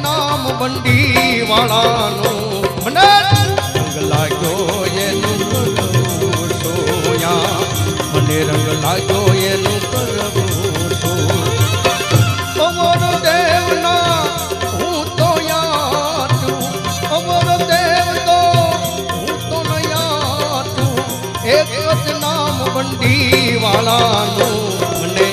નામ બંડી વાળાનું મને રંગ લાગ્યો એનું કરવું સોયા મને રંગ લાગ્યો એનું કરવું સો અમર દેવના હું તો યાદ અમર દેવ તો હું તો યાદ એક જ નામ બંડી વાળાનું મને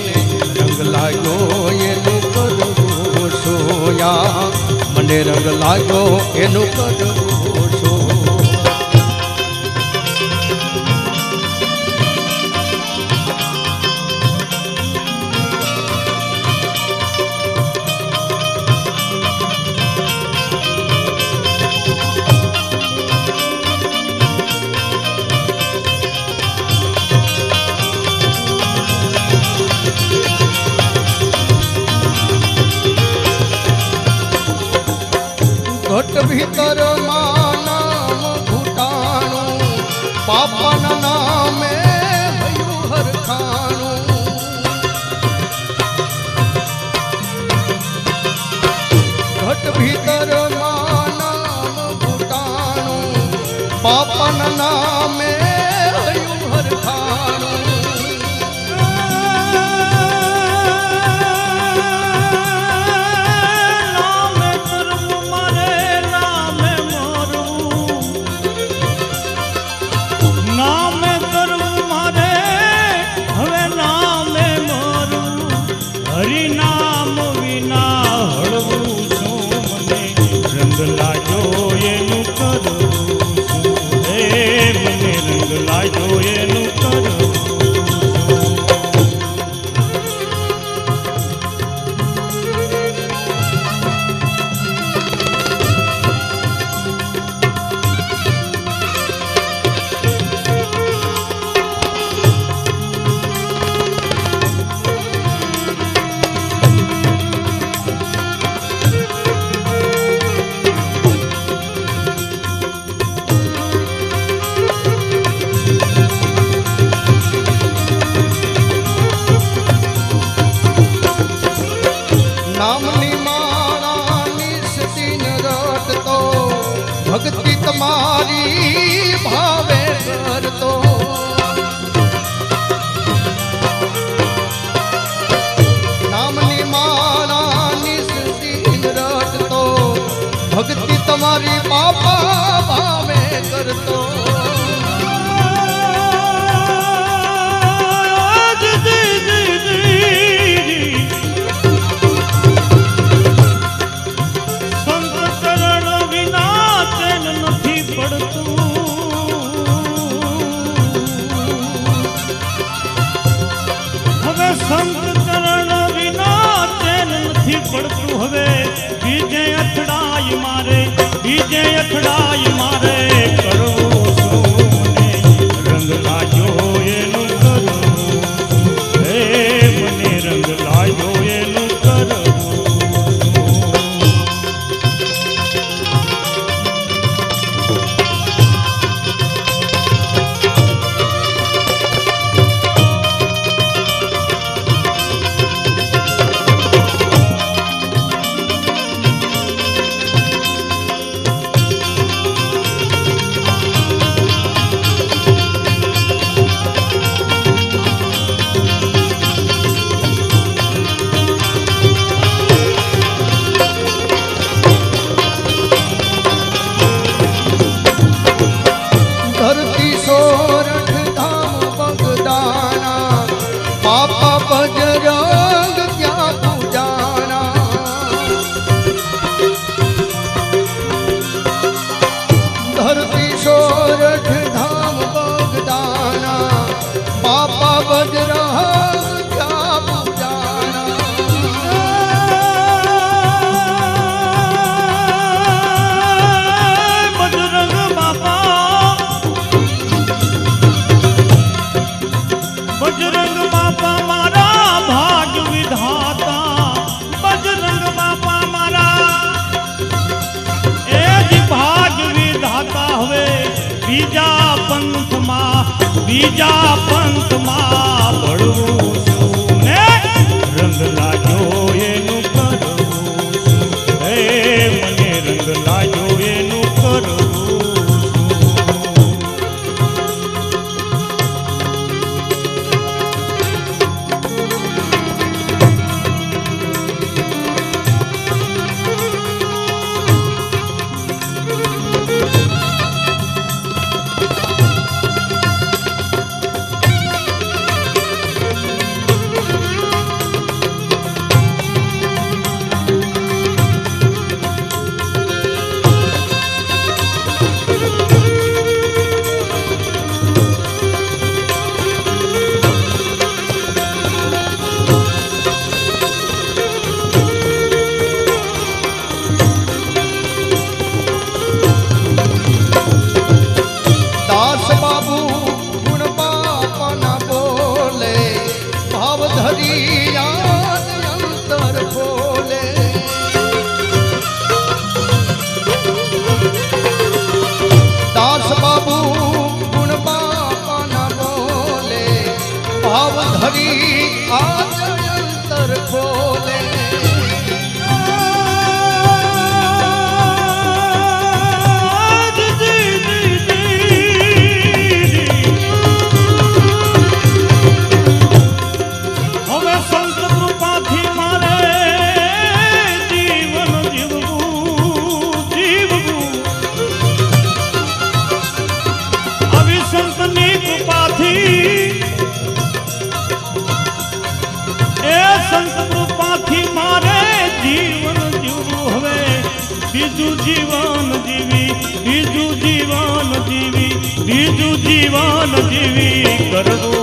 રંગ લાગ્યો એનું કરવું સોયા મને રંગ લાગ્યો એનું કરવું છો ઘટ ભીતર નામ ઘૂટાણું પાપાના નામે હયું હરખાણું ઘટ ભીતર નામ ઘૂટાણું પાપાના નામે હયું હરખાણું હરિનામ વિના હળવું છું મને રંગ લાગ્યો એનું કરવું છું હે મને રંગ લાગ્યો એનું કરવું નામની માળાની સતીન રટતો ભક્તિ તમારી ભાવે કરતો નામની માળાની સતીન રટતો ભક્તિ તમારી બાપા ભાવે કરતો સંત ચરણ વિના ચેન નથી પડતું હવે બીજે અથડાય મારે કરવું શું મને રંગ લાગ્યો એનું કરવું હે મને રંગ લાગ્યો એનું કરવું धरती सोरठ धाम बगदाना बापा बजरंग क्या पूजाना बजरंग बापा मारा भाग विधाता बजरंग बापा मारा ए जी भाग विधाता हुए बीजा पंथ मां बड़વું છું ને રંગ લાગ્યો એનું કરવું છું હે મને રંગ લાગ્યો એનું કરવું બીજું જીવન જીવી કરવું